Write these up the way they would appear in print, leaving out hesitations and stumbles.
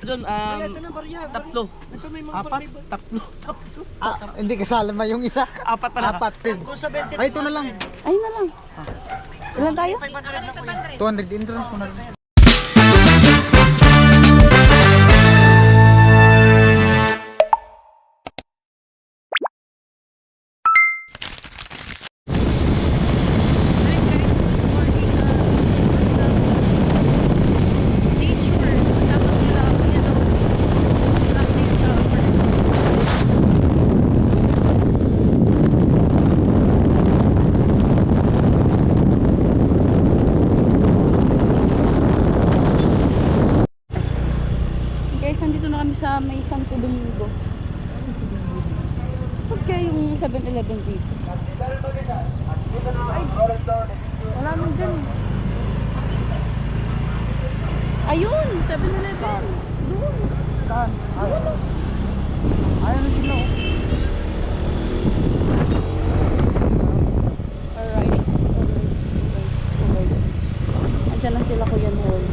John, Ito na barya. tatlo. Ito may mga Apat? barya. Tatlo. Hindi kasama yung isa. Apat pala. Apat din. Kung sa 20 Ay, ito na lang. Ayun na lang. Ilan tayo? 500 na kuya. 200 entrance ko na rin. Guys, nandito na kami sa may Santo Domingo. Saan kaya yung 7-Eleven dito? Ay, wala nang dyan. Ayun, 7-Eleven. Doon. Saan? Ayun na sila. Alright. Andiyan na sila, Kuya Noel.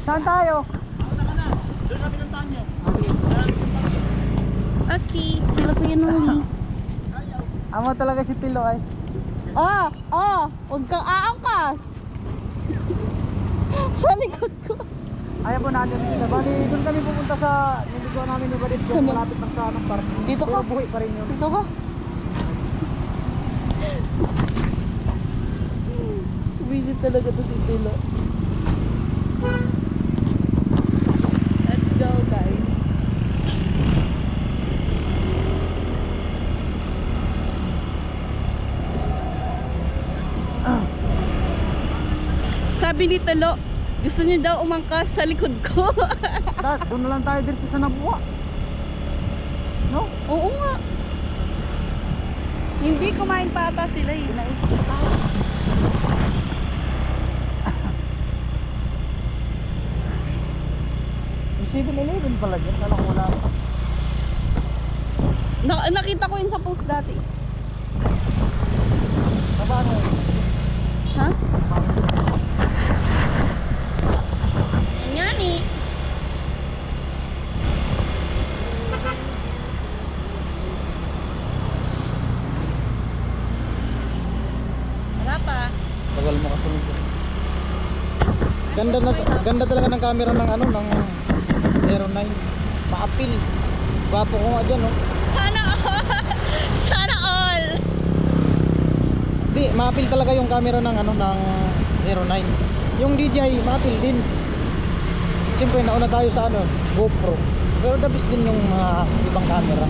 Saan tayo? Doon sa pinuntahan niyo. Okay, sila Kuya Noel. Amo talaga si Tilo ay. Huwag kang aangkas. Sa likod ko. Ayaw po natin sila. Bali, doon kami pupunta sa niliguan namin ni Balit. Doon malapit lang sa anong park. Dito ka. Pero buhay pa rin yun. Dito ka. Visit talaga to si Tilo. Let's go, guys. Sabi ni Tilo, gusto niya daw umangkas sa likod ko. Dad, doon na lang tayo dito sa Nabuwa. No? Oo nga. Hindi kumain pa ata sila eh. Yung 7-Eleven pala dyan. Alam ko wala. Nakita ko yun sa post dati. Paano? Ha? Yan eh. Wala pa. Tagal mo kasunod. Ganda talaga ng camera ng ano, ng Aero 9. Maapil. Gwapo ko nga dyan, no? Sana all. Sana all. Di, maapil talaga yung camera ng ano, ng Aero 9. Yung DJI, maapil din. Siyempre, nauna tayo sa ano, GoPro. Pero the best din yung mga ibang camera.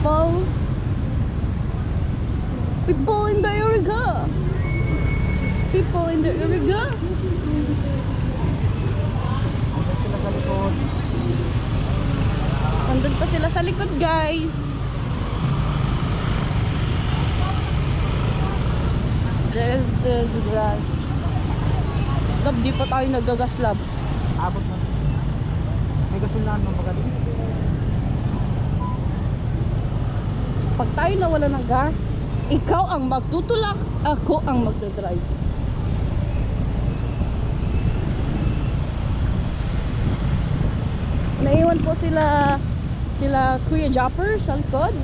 people. People in the area. People in the area. Sila sa likod. Nandun pa sila sa likod, guys. This is that. Lab, di pa tayo nagagas, lab. Abot na. May gasolinahan mo magaling. Pag tayo nawala ng gas, ikaw ang magtutulak, ako ang magdadrive. Naiwan po sila Kuya Japper sa likod.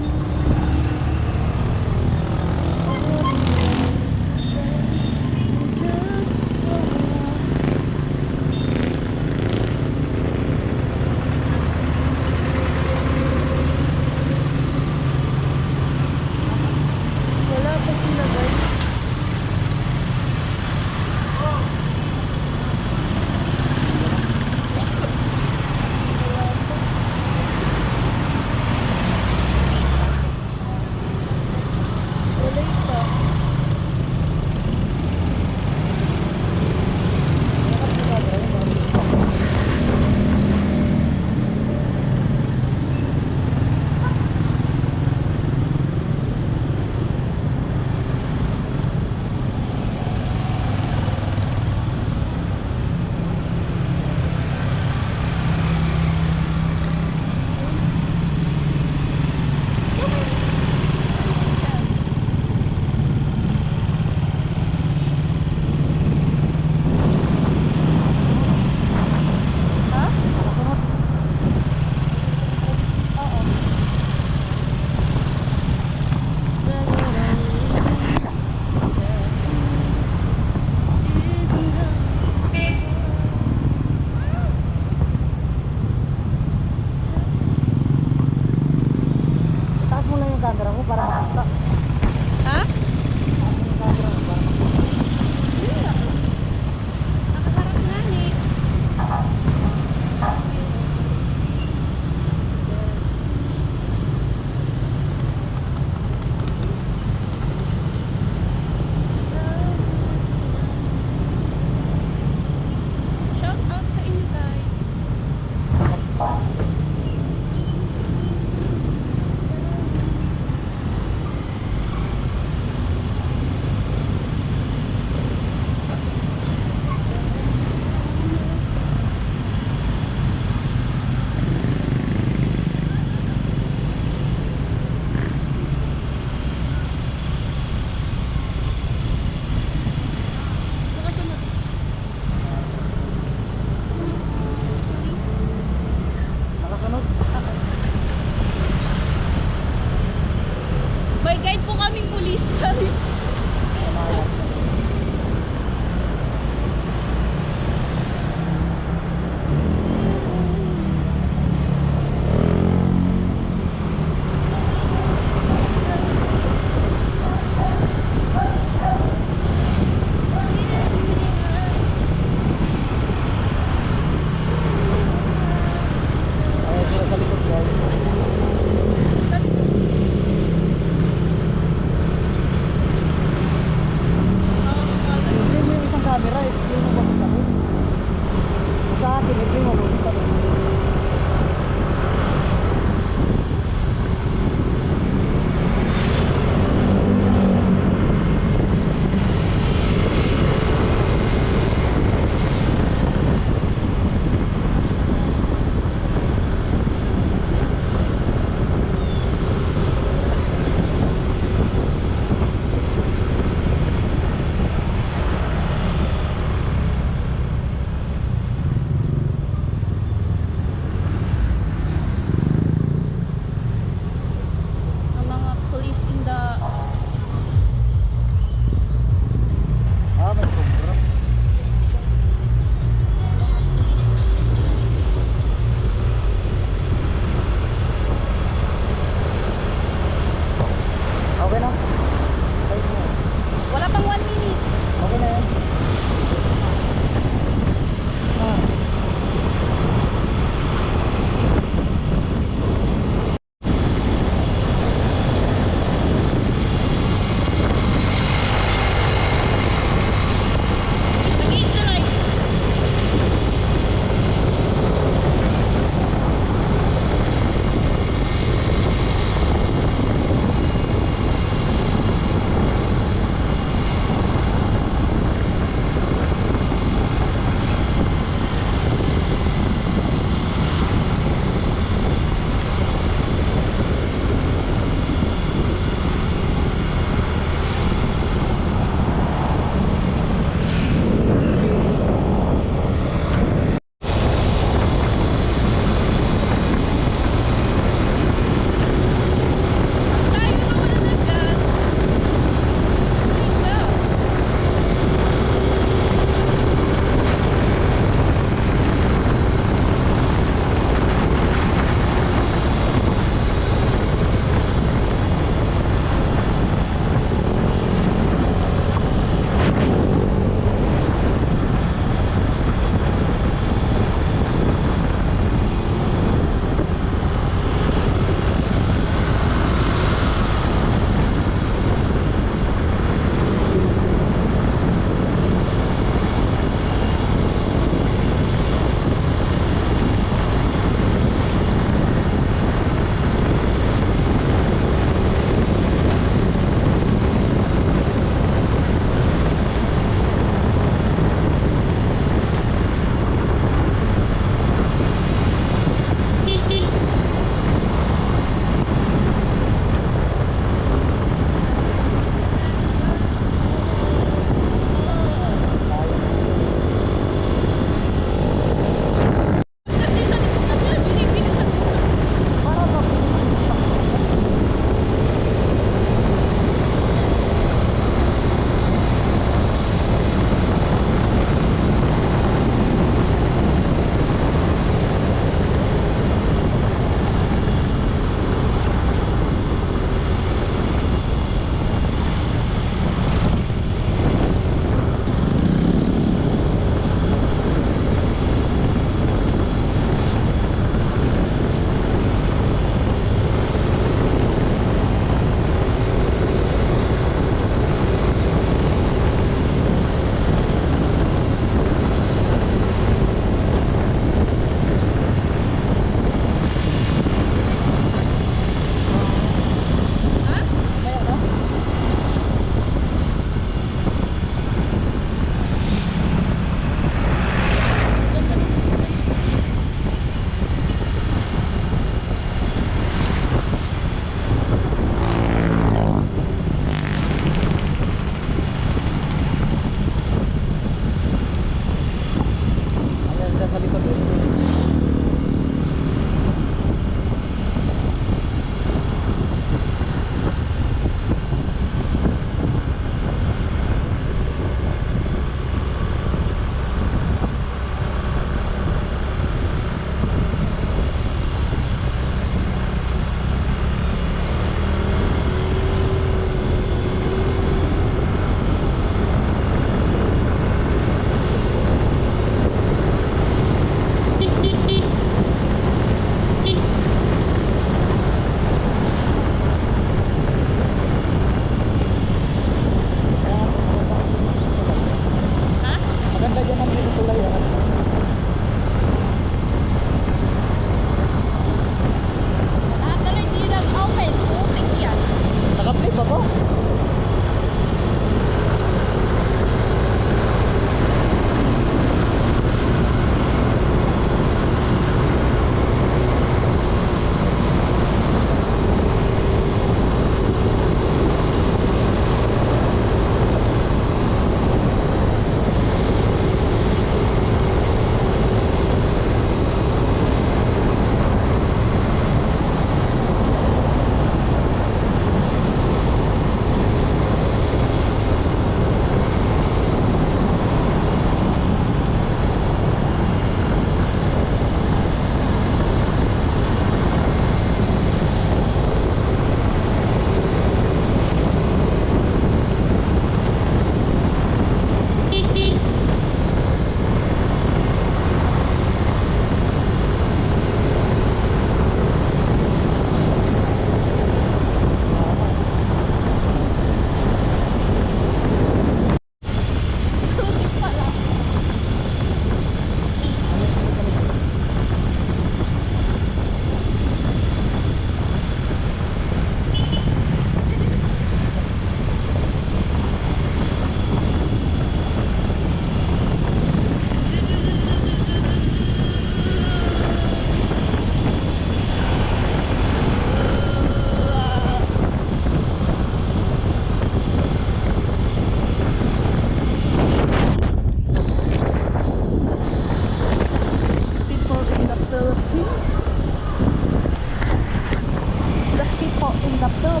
Dove.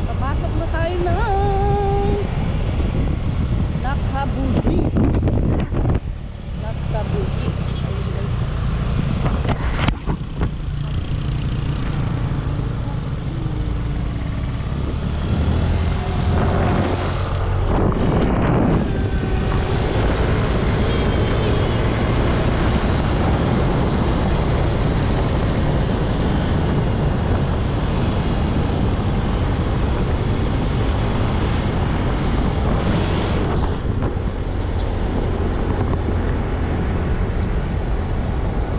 Papasok na tayo ng Nakabugi. Nakabugi. Ayun guys.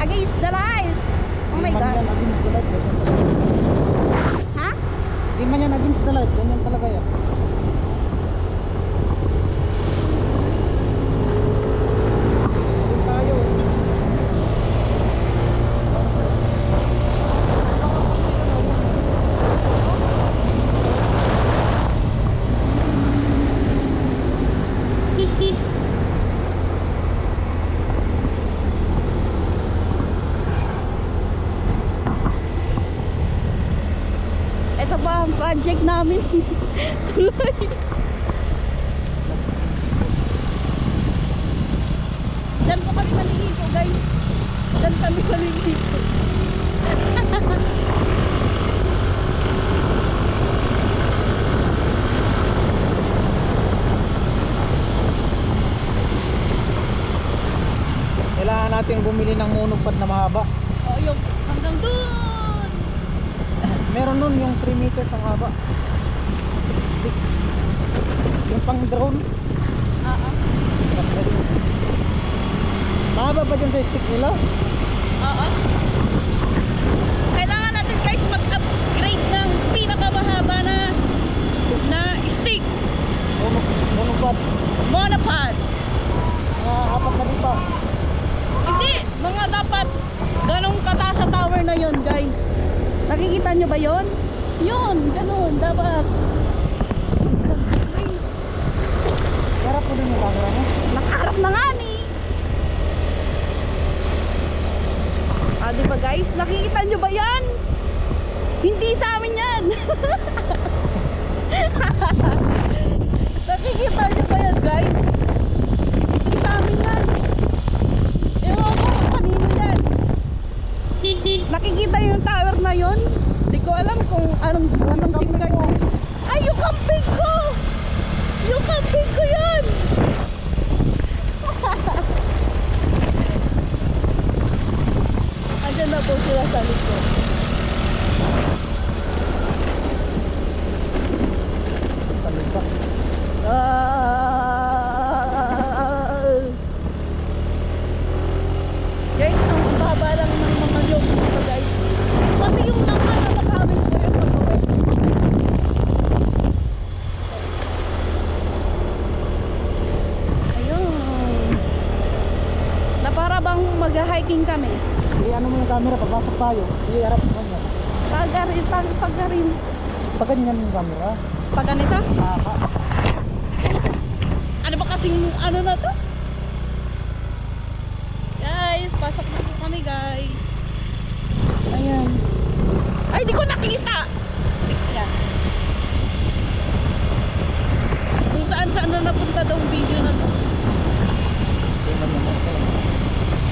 Against the light. Oh my God. Ha? Di man yan against the light. Ganyan talaga yan. Doon tayo. Ito pa ang project namin. Tuloy. Diyan po kami maliligo guys. Diyan kami maliligo. Kailangan natin bumili ng monopod na mahaba. O yung hanggang dun. Meron nun yung 3 meters ang haba. Stick. Yung pang drone. Oo. Mahaba ba dyan sa stick nila? Oo. Kailangan natin guys mag-upgrade ng pinakamahaba na stick. Monopod. Monopod. Mga 4 na lipa. Hindi, mga dapat ganong kataas sa tower na yon guys. Nakikita nyo ba yon? Yun, ganon, dapat. Guys, Harap ko din yung camera mo. nakaharap na nga ni. Ah, di ba guys? Nakikita nyo ba yan? Hindi sa amin yan. Nakikita nyo ba yan guys? Hindi sa amin yan. Ewan ko kung kanino yan. Nakikita yung tower na yon. Di ko alam kung anong SIM card na. Ay, yung camping ko! Yung camping ko yan! Andyan na po sila sa likod. Talita. Guys, ang baba lang ng mga yung dito guys. Pati yung laman na makamit ko yung pag-uwi. Ayun. Na para bang mag-hiking kami. Ano mo yung camera, papasok tayo. Iharap mo kanya. Pagarin. Pag ganyan yung camera. Pag ganito? Haba. Ano ba kasing ano na to? Guys, pasok na po kami guys. Ayan. Ay, di ko nakita! Ayan. Kung saan na napunta daw ang video na to.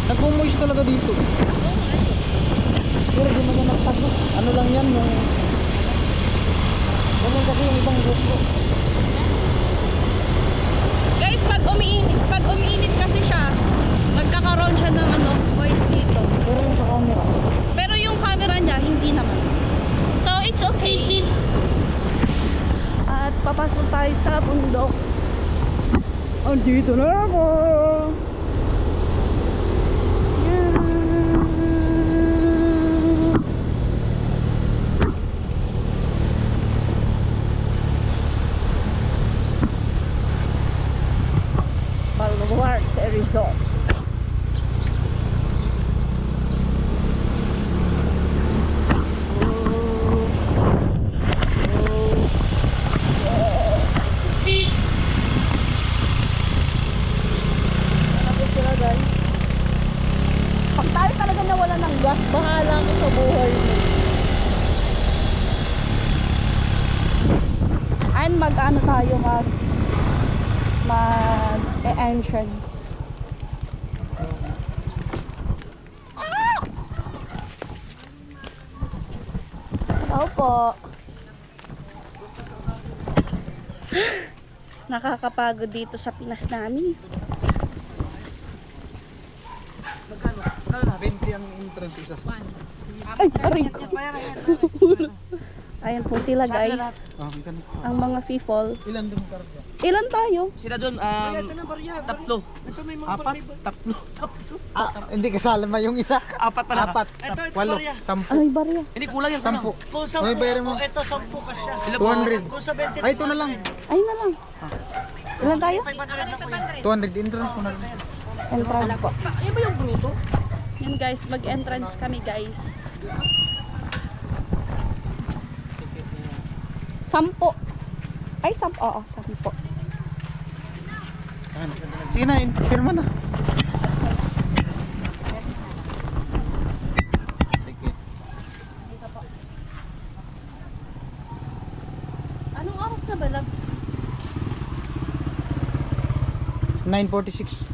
Nag-moist talaga dito. Pero di man yan nagtago. Ano lang yan yung... Ganyan kasi yung ibang GoPro. Guys, pag umiinit kasi siya, nagkakaroon siya ng voice dito. Pero yung sa camera. Pero yung camera niya, hindi naman. So, it's okay. At papasok tayo sa bundok. Andito na ako. Yan. mawala ng gas, bahala ka sa buhay mo. And mag-ano tayo, mag-entrance. Tao po. Nakakapagod dito sa Pinas namin. Magkano? 20 ang entrance isa. Ay, aray ko. Ayan po sila guys. Magkano? Ang mga people. Ilan dun karga? Ilan tayo? Sila doon, ito na barya. Tatlo. Ito may mga Apat? Tatlo. Hindi kasama yung isa. Apat pala. Apat. Ito, Walo. barya. 10. Ay, barya. Hindi kulang yan. 10. Kung 10 May bayaran mo. ito 10 ka siya. 200. Kung sa 20. Ay, ito na lang. Ay na lang. Ilan tayo? 500 na kuya. 200 entrance mo na lang. Entrance po. Yan ba yung gruto? Yan guys, mag-entrance kami guys. 10. Ay, 10. Oo, 10. Sige na, pirma na. Anong oras na ba, love? 9:46.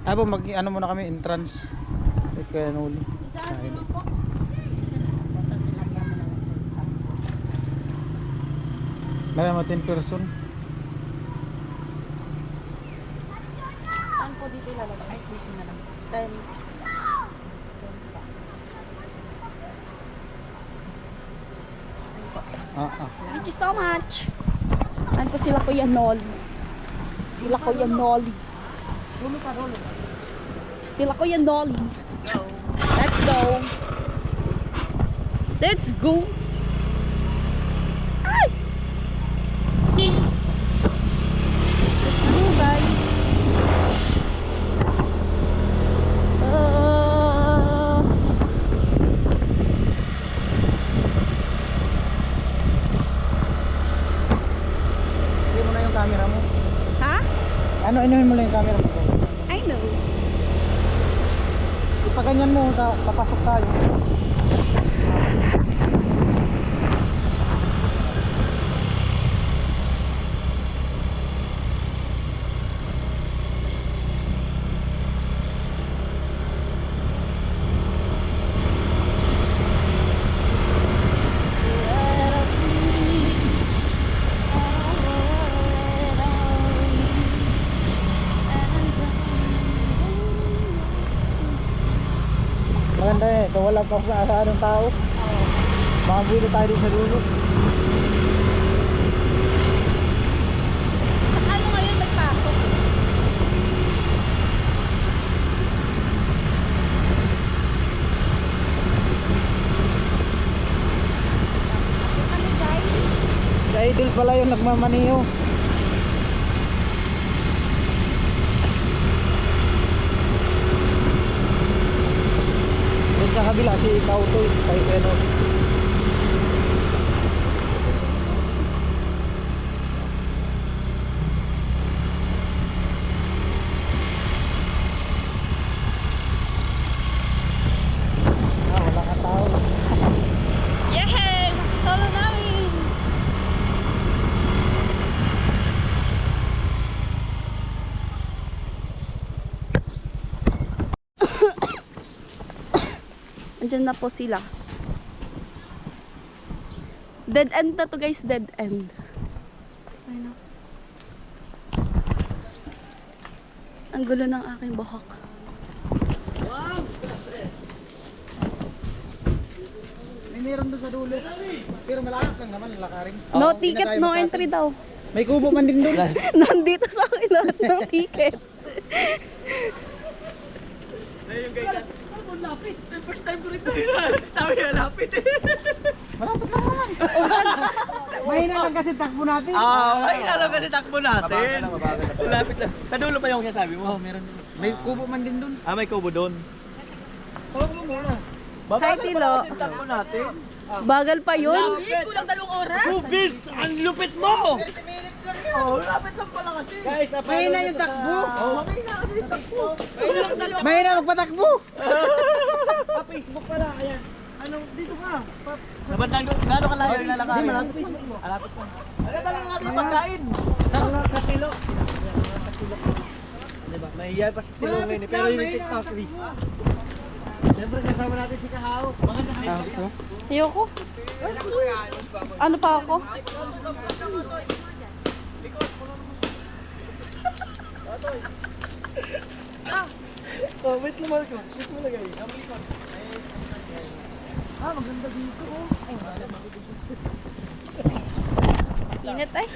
Abo ano muna kami entrance. Kaya nuli. Isaan mo lang po. May mga 10 person. Saan po dito ilalagay? Ay, dito na lang. 10. Thank you so much. Ano po sila Kuya Nolly? Sila Kuya Nolly. Sila Kuya Nolly. Let's go. Let's go. Ay! Let's go guys. Sige mo na yung camera mo. Ha? Ano, inuhin mo lang yung camera mo. I know. Ipaganyan mo, papasok tayo. Maganda eh, kung wala pa sa anong tao. Makabili tayo din sa dulo. Ano ngayon nagpasok? Ano guys? Si Idol pala yung nagmamaniho. Doon sa kabila si Kautoy, kay Peno. Wala ka tao. Yehey! Masisolo namin! Andyan na po sila. Dead end na to guys, dead end. Ayun na. Ang gulo ng aking buhok. May meron doon sa dulo. Pero malapit lang naman, lakarin. No Hindi na ticket, tayo no makakit. entry daw. May kubo man din doon. Nandito sa akin lahat ng ticket. Lapit. First time ko rito. Sabi niya, lapit eh. Malapit lang naman. Mahina lang kasi takbo natin. Ay, alam kasi takbo natin. Lapit lang. Sa dulo pa yung sinasabi mo? Oh, meron din. May kubo man din doon. May kubo doon. Tawag mo muna. Hi, Tilo. Kasi takbo natin. Bagal pa yun. Kulang 2 oras. Rubis, ang lupit mo! 30 minutes lang yun. Oh, lapit lang pala kasi. Guys, Mahina yung takbo. Oh, mahina kasi yung takbo. Mahina magpatakbo. Facebook pala, ayan. Ano, dito ka. Nabandang gano'n kalayo yung lalakad? Hindi, malapit Facebook mo. Malapit pa. Ano talagang natin yung pagkain? Katilo. Katilo. Diba? Nahiya pa sa tilo ngayon eh. Pero yung TikTok, please. Siyempre kasama natin si Kahao. Maganda kayo. Ayoko. Ano pa ako? Oh, wait naman ko. Wait mo lagay. Ah, maganda dito oh. Init ay.